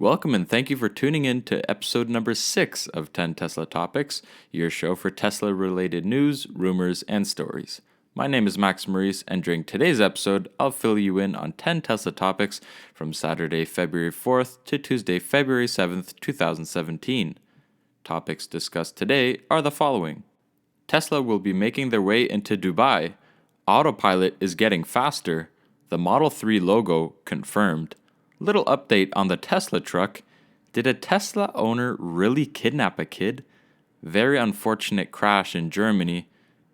Welcome and thank you for tuning in to episode number 6 of 10 Tesla Topics, your show for Tesla related news, rumors, and stories. My name is Max Maurice, and during today's episode, I'll fill you in on 10 Tesla topics from Saturday, February 4th to Tuesday, February 7th, 2017. Topics discussed today are the following. Tesla will be making their way into Dubai. Autopilot is getting faster. The Model 3 logo confirmed. Little update on the Tesla truck. Did a Tesla owner really kidnap a kid? Very unfortunate crash in Germany.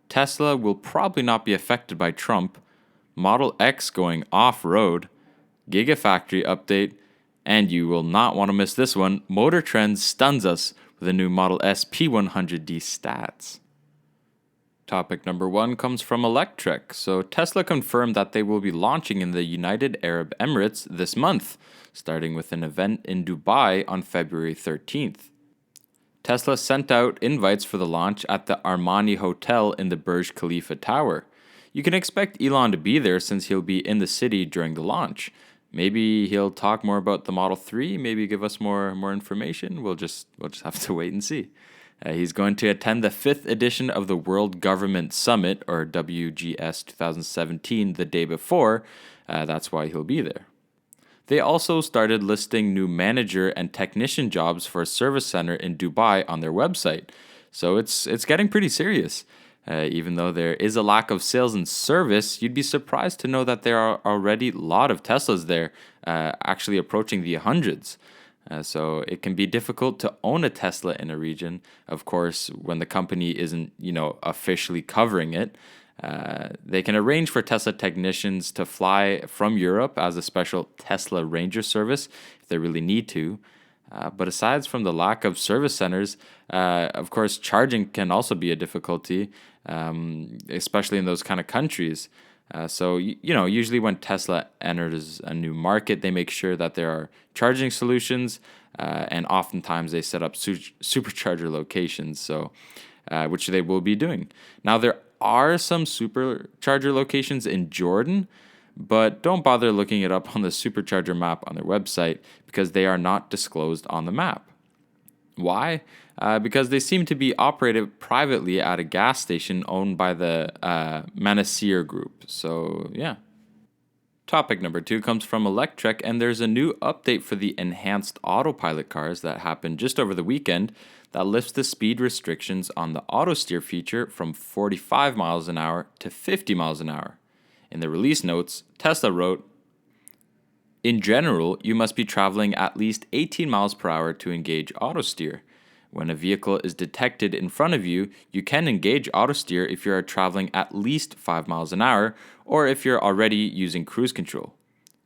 Tesla will probably not be affected by Trump. Model X going off-road. Gigafactory update. And you will not want to miss this one. Motor Trend stuns us with a new Model S P100D stats. Topic number 1 comes from Electrek. So Tesla confirmed that they will be launching in the United Arab Emirates this month, starting with an event in Dubai on February 13th. Tesla sent out invites for the launch at the Armani Hotel in the Burj Khalifa Tower. You can expect Elon to be there since he'll be in the city during the launch. Maybe he'll talk more about the Model 3, maybe give us more information. We'll just have to wait and see. He's going to attend the 5th edition of the World Government Summit, or WGS 2017, the day before. That's why he'll be there. They also started listing new manager and technician jobs for a service center in Dubai on their website. So it's getting pretty serious. Even though there is a lack of sales and service, you'd be surprised to know that there are already a lot of Teslas there, actually approaching the hundreds. So it can be difficult to own a Tesla in a region, of course, when the company isn't, officially covering it. They can arrange for Tesla technicians to fly from Europe as a special Tesla Ranger service if they really need to. But aside from the lack of service centers, of course, charging can also be a difficulty, especially in those kind of countries. So usually when Tesla enters a new market, they make sure that there are charging solutions, and oftentimes they set up supercharger locations, so which they will be doing. Now, there are some supercharger locations in Jordan, but don't bother looking it up on the supercharger map on their website because they are not disclosed on the map. Why? Because they seem to be operated privately at a gas station owned by the Manasir Group. So, yeah. Topic number 2 comes from Electrek, and there's a new update for the enhanced Autopilot cars that happened just over the weekend that lifts the speed restrictions on the auto steer feature from 45 miles an hour to 50 miles an hour. In the release notes, Tesla wrote, "In general, you must be traveling at least 18 miles per hour to engage auto steer. When a vehicle is detected in front of you, you can engage auto steer if you are traveling at least 5 miles an hour or if you're already using cruise control.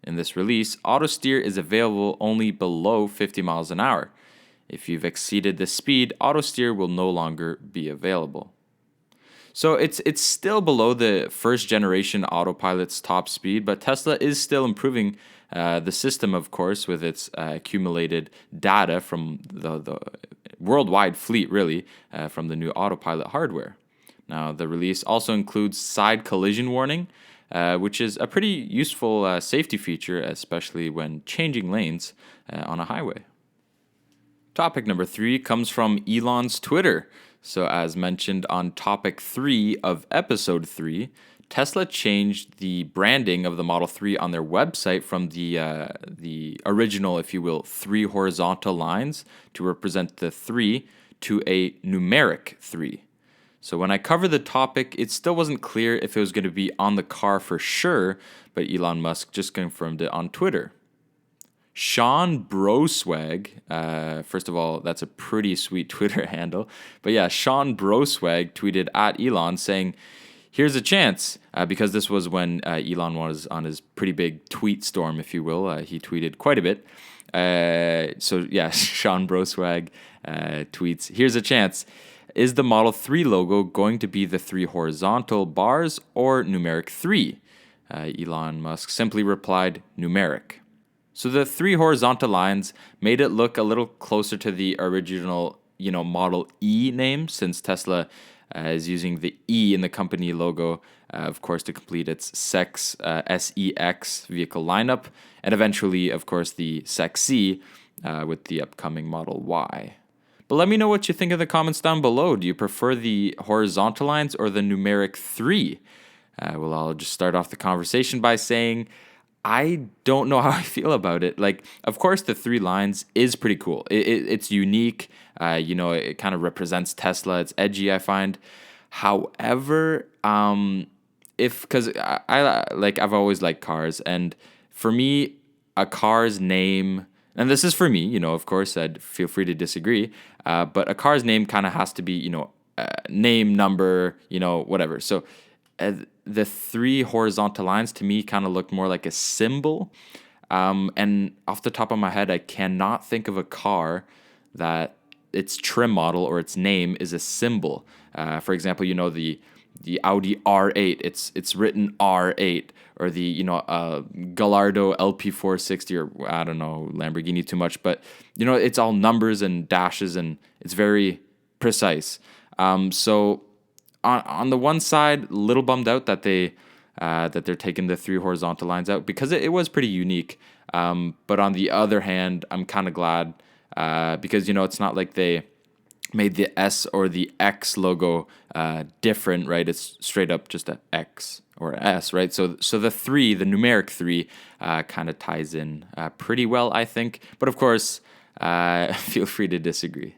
In this release, auto steer is available only below 50 miles an hour. If you've exceeded this speed, auto steer will no longer be available." So it's still below the first generation Autopilot's top speed, but Tesla is still improving the system, of course, with its accumulated data from the worldwide fleet, really, from the new Autopilot hardware. Now, the release also includes side collision warning, which is a pretty useful safety feature, especially when changing lanes on a highway. Topic number 3 comes from Elon's Twitter. So as mentioned on topic 3 of episode 3, Tesla changed the branding of the Model 3 on their website from the original, if you will, 3 horizontal lines to represent the 3 to a numeric 3. So when I covered the topic, it still wasn't clear if it was going to be on the car for sure, but Elon Musk just confirmed it on Twitter. Sean Broswag, first of all, that's a pretty sweet Twitter handle. But yeah, Sean Broswag tweeted at Elon saying, "Here's a chance," because this was when Elon was on his pretty big tweet storm, if you will. He tweeted quite a bit. So yeah, Sean Broswag tweets, "Here's a chance. Is the Model 3 logo going to be the 3 horizontal bars or numeric 3? Elon Musk simply replied, "Numeric." So the 3 horizontal lines made it look a little closer to the original, Model E name, since Tesla is using the E in the company logo, of course, to complete its SEX vehicle lineup, and eventually, of course, the SEX-C with the upcoming Model Y. But let me know what you think in the comments down below. Do you prefer the horizontal lines or the numeric 3? Well, I'll just start off the conversation by saying I don't know how I feel about it. Like, of course, the 3 lines is pretty cool. It's unique. It kind of represents Tesla. It's edgy, I find. However, because I've always liked cars, and for me, a car's name, and this is for me, of course, I'd feel free to disagree, but a car's name kind of has to be, name, number, whatever. So the 3 horizontal lines to me kind of look more like a symbol. And off the top of my head, I cannot think of a car that its trim model or its name is a symbol. For example, the Audi R8, it's written R8, or the Gallardo LP460, or I don't know Lamborghini too much, but it's all numbers and dashes and it's very precise. So on the one side, a little bummed out that they're taking the 3 horizontal lines out because it was pretty unique. But on the other hand, I'm kind of glad because it's not like they made the S or the X logo different, right? It's straight up just an X or an S, right? So the 3, the numeric 3, kind of ties in pretty well, I think. But of course, feel free to disagree.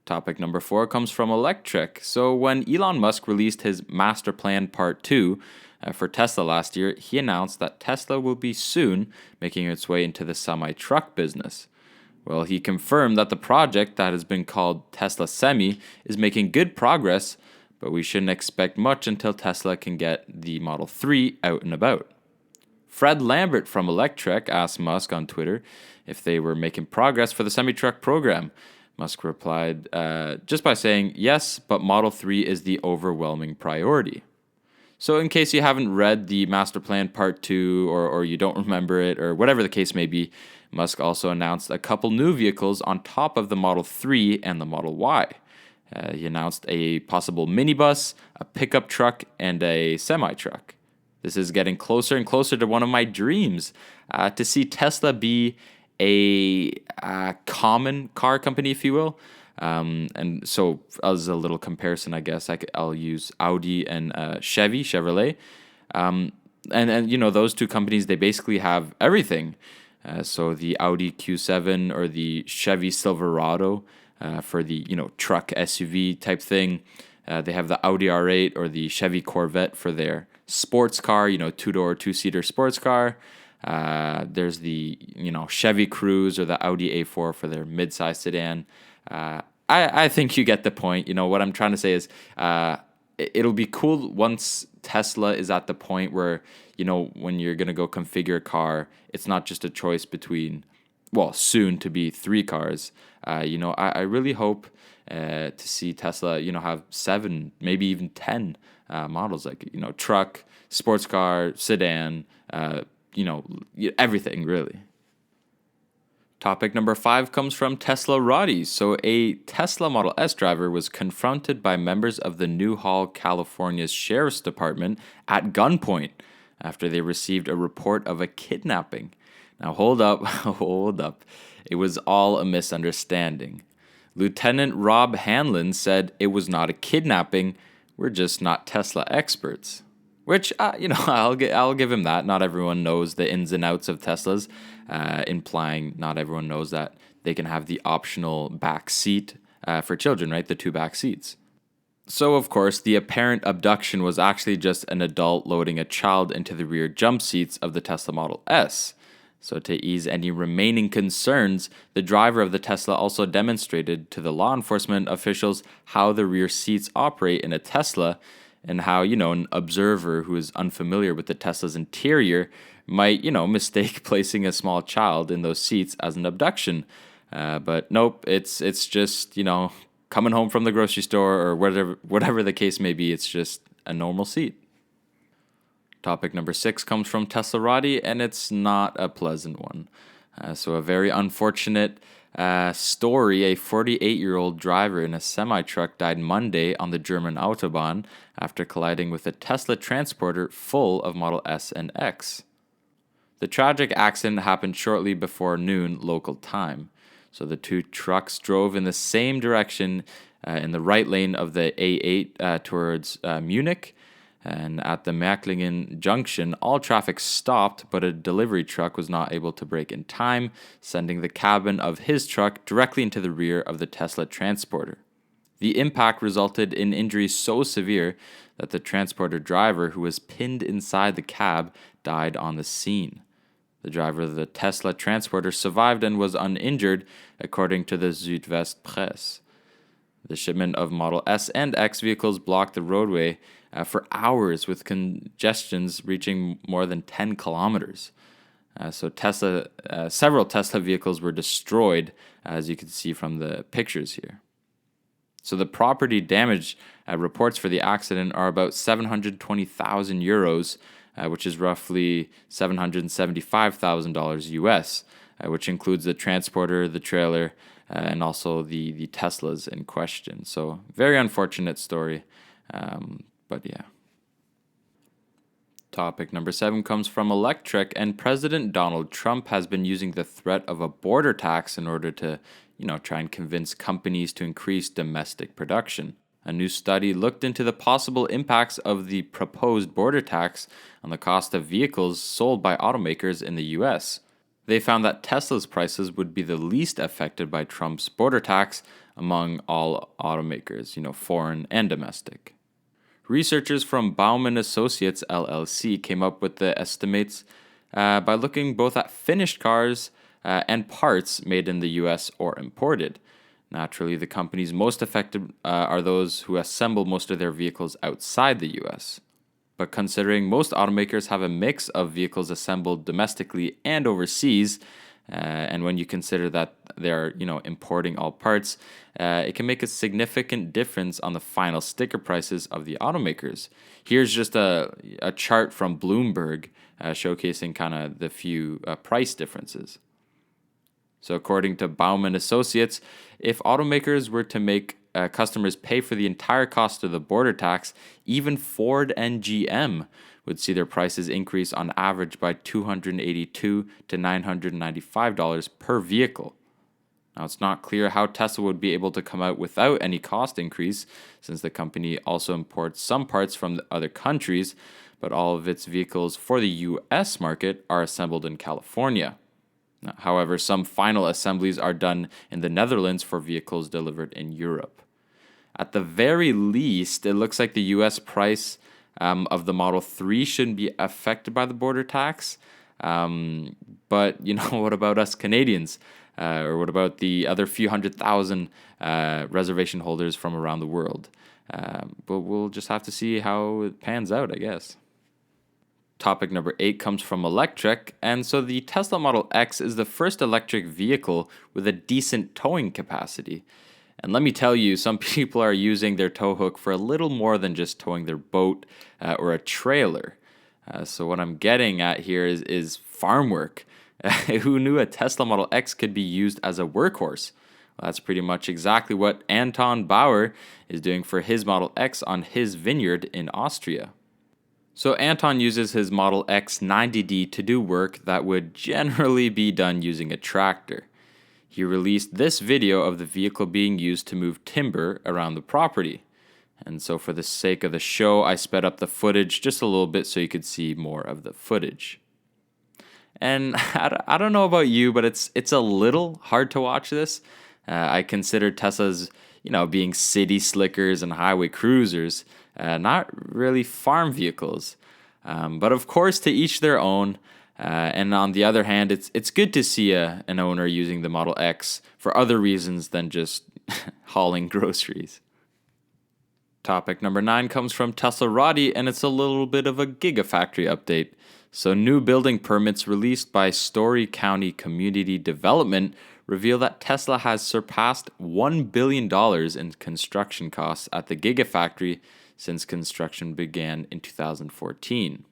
Topic number 4 comes from electric. So when Elon Musk released his Master Plan Part 2 for Tesla last year, he announced that Tesla will be soon making its way into the semi-truck business. Well, he confirmed that the project that has been called Tesla Semi is making good progress, but we shouldn't expect much until Tesla can get the Model 3 out and about. Fred Lambert from Electrek asked Musk on Twitter if they were making progress for the semi-truck program. Musk replied just by saying, yes, but Model 3 is the overwhelming priority. So in case you haven't read the Master Plan Part 2 or you don't remember it or whatever the case may be, Musk also announced a couple new vehicles on top of the Model 3 and the Model Y. He announced a possible minibus, a pickup truck, and a semi-truck. This is getting closer and closer to one of my dreams, to see Tesla be a common car company, if you will. And so as a little comparison, I guess I'll use Audi and Chevrolet. And those 2 companies, they basically have everything. So the Audi Q7 or the Chevy Silverado for the truck SUV type thing. They have the Audi R8 or the Chevy Corvette for their sports car, 2-door, 2-seater sports car. There's the Chevy Cruze or the Audi A4 for their midsize sedan. I think you get the point. What I'm trying to say is it'll be cool once Tesla is at the point where, when you're going to go configure a car, it's not just a choice between, soon to be 3 cars. I really hope to see Tesla, have 7, maybe even 10 models, like, truck, sports car, sedan, everything really. Topic number 5 comes from Tesla Roddy. So a Tesla Model S driver was confronted by members of the Newhall, California's Sheriff's Department at gunpoint after they received a report of a kidnapping. Now hold up, hold up. It was all a misunderstanding. Lieutenant Rob Hanlon said it was not a kidnapping. We're just not Tesla experts. Which, I'll give him that. Not everyone knows the ins and outs of Teslas, implying not everyone knows that they can have the optional back seat for children, right? The 2 back seats. So, of course, the apparent abduction was actually just an adult loading a child into the rear jump seats of the Tesla Model S. So, to ease any remaining concerns, the driver of the Tesla also demonstrated to the law enforcement officials how the rear seats operate in a Tesla, and how, an observer who is unfamiliar with the Tesla's interior might, mistake placing a small child in those seats as an abduction. But nope, it's just, coming home from the grocery store or whatever the case may be, it's just a normal seat. Topic number 6 comes from Tesla Roddy, and it's not a pleasant one. So a very unfortunate story. A 48-year-old driver in a semi-truck died Monday on the German Autobahn after colliding with a Tesla transporter full of Model S and X. The tragic accident happened shortly before noon local time. So the two trucks drove in the same direction in the right lane of the A8 towards Munich. And at the Macklingen junction, all traffic stopped, but a delivery truck was not able to brake in time, sending the cabin of his truck directly into the rear of the Tesla transporter. The impact resulted in injuries so severe that the transporter driver, who was pinned inside the cab, died on the scene. The driver of the Tesla transporter survived and was uninjured, according to the Südwest Presse. The shipment of Model S and X vehicles blocked the roadway for hours, with congestions reaching more than 10 kilometers. Several Tesla vehicles were destroyed, as you can see from the pictures here. So the property damage reports for the accident are about 720,000 euros, which is roughly $775,000 US, which includes the transporter, the trailer, and also the Teslas in question. So very unfortunate story, but yeah. Topic number 7 comes from Electric, and President Donald Trump has been using the threat of a border tax in order to, try and convince companies to increase domestic production. A new study looked into the possible impacts of the proposed border tax on the cost of vehicles sold by automakers in the US. They found that Tesla's prices would be the least affected by Trump's border tax among all automakers, foreign and domestic. Researchers from Bauman Associates LLC came up with the estimates by looking both at finished cars and parts made in the US or imported. Naturally, the companies most affected are those who assemble most of their vehicles outside the US. But considering most automakers have a mix of vehicles assembled domestically and overseas, and when you consider that they're, importing all parts, it can make a significant difference on the final sticker prices of the automakers. Here's just a chart from Bloomberg showcasing kind of the few price differences. So according to Bauman Associates, if automakers were to make customers pay for the entire cost of the border tax, even Ford and GM would see their prices increase on average by $282 to $995 per vehicle. Now, it's not clear how Tesla would be able to come out without any cost increase, since the company also imports some parts from other countries, but all of its vehicles for the US market are assembled in California. However, some final assemblies are done in the Netherlands for vehicles delivered in Europe. At the very least, it looks like the US price of the Model 3 shouldn't be affected by the border tax. But, what about us Canadians? Or what about the other few 100,000 reservation holders from around the world? But we'll just have to see how it pans out, I guess. Topic number 8 comes from Electric, and so the Tesla Model X is the first electric vehicle with a decent towing capacity. And let me tell you, some people are using their tow hook for a little more than just towing their boat or a trailer. So what I'm getting at here is farm work. Who knew a Tesla Model X could be used as a workhorse? Well, that's pretty much exactly what Anton Bauer is doing for his Model X on his vineyard in Austria. So Anton uses his Model X 90D to do work that would generally be done using a tractor. He released this video of the vehicle being used to move timber around the property. And so for the sake of the show, I sped up the footage just a little bit so you could see more of the footage. And I don't know about you, but it's a little hard to watch this. I consider Teslas, being city slickers and highway cruisers, not really farm vehicles. But of course, to each their own. And on the other hand, it's good to see an owner using the Model X for other reasons than just hauling groceries. Topic number 9 comes from Tesla Roddy, and it's a little bit of a Gigafactory update. So new building permits released by Story County Community Development reveal that Tesla has surpassed $1 billion in construction costs at the Gigafactory since construction began in 2014.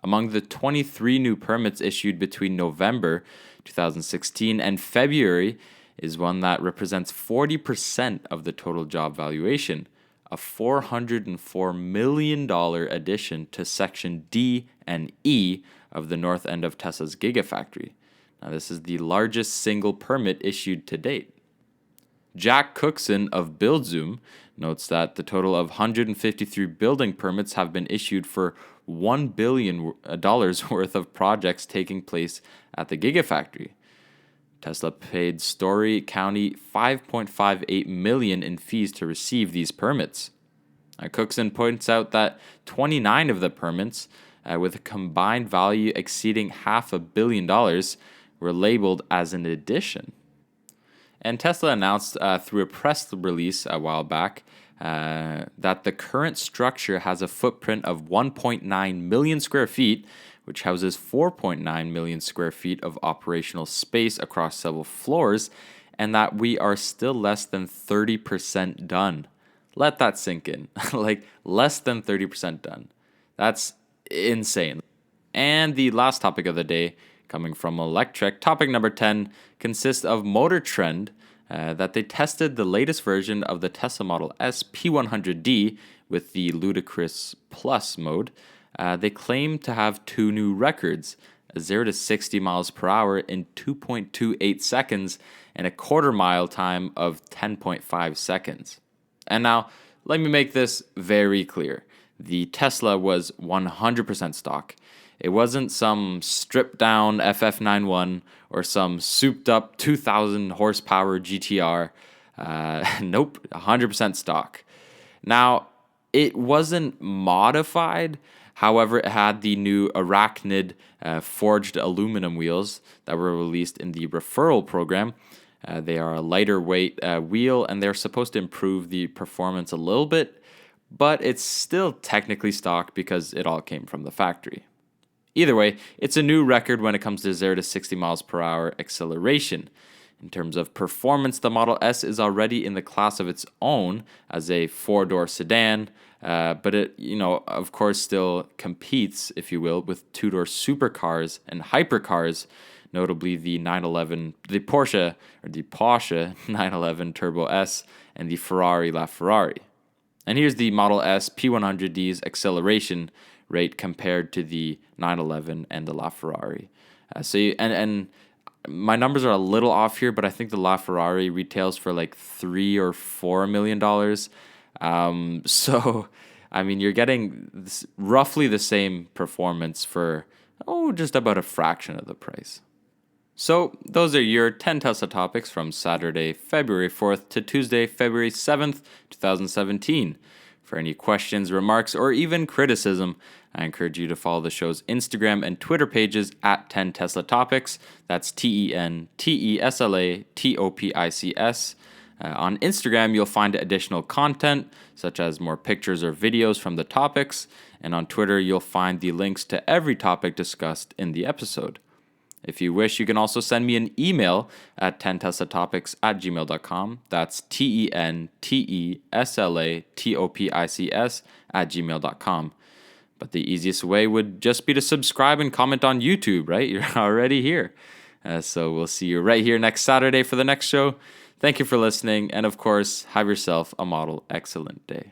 Among the 23 new permits issued between November 2016 and February is one that represents 40% of the total job valuation, a $404 million addition to Section D and E of the north end of Tesla's Gigafactory. Now, this is the largest single permit issued to date. Jack Cookson of BuildZoom notes that the total of 153 building permits have been issued for $1 billion worth of projects taking place at the Gigafactory. Tesla paid Story County $5.58 million in fees to receive these permits. Cookson points out that 29 of the permits, with a combined value exceeding $500 million, were labeled as an addition. And Tesla announced through a press release a while back that the current structure has a footprint of 1.9 million square feet, which houses 4.9 million square feet of operational space across several floors, and that we are still less than 30% done. Let that sink in. Like, less than 30% done. That's insane. And the last topic of the day, coming from Electrek, topic number 10, consists of Motor Trend, that they tested the latest version of the Tesla Model S P100D with the Ludicrous Plus mode. They claim to have two new records, a 0 to 60 miles per hour in 2.28 seconds and a quarter mile time of 10.5 seconds. And now, let me make this very clear. The Tesla was 100% stock. It wasn't some stripped down FF91 or some souped up 2,000 horsepower GTR. Nope, 100% stock. Now, it wasn't modified. However, it had the new Arachnid forged aluminum wheels that were released in the referral program. They are a lighter weight wheel, and they're supposed to improve the performance a little bit, but it's still technically stock because it all came from the factory. Either way, it's a new record when it comes to 0 to 60 miles per hour acceleration. In terms of performance, the Model S is already in the class of its own as a four-door sedan, but it, of course, still competes, if you will, with two-door supercars and hypercars, notably the Porsche 911 Turbo S and the Ferrari LaFerrari. And here's the Model S P100D's acceleration rate compared to the 911 and the LaFerrari. And my numbers are a little off here, but I think the LaFerrari retails for like $3 or $4 million. So, I mean, you're getting roughly the same performance for just about a fraction of the price. So those are your 10 Tesla topics from Saturday, February 4th to Tuesday, February 7th, 2017. For any questions, remarks, or even criticism, I encourage you to follow the show's Instagram and Twitter pages at 10 Tesla Topics. That's TENTESLATOPICS. On Instagram, you'll find additional content, such as more pictures or videos from the topics. And on Twitter, you'll find the links to every topic discussed in the episode. If you wish, you can also send me an email at 10teslatopics@gmail.com. That's TENTESLATOPICS@gmail.com. But the easiest way would just be to subscribe and comment on YouTube, right? You're already here. So we'll see you right here next Saturday for the next show. Thank you for listening. And of course, have yourself a model excellent day.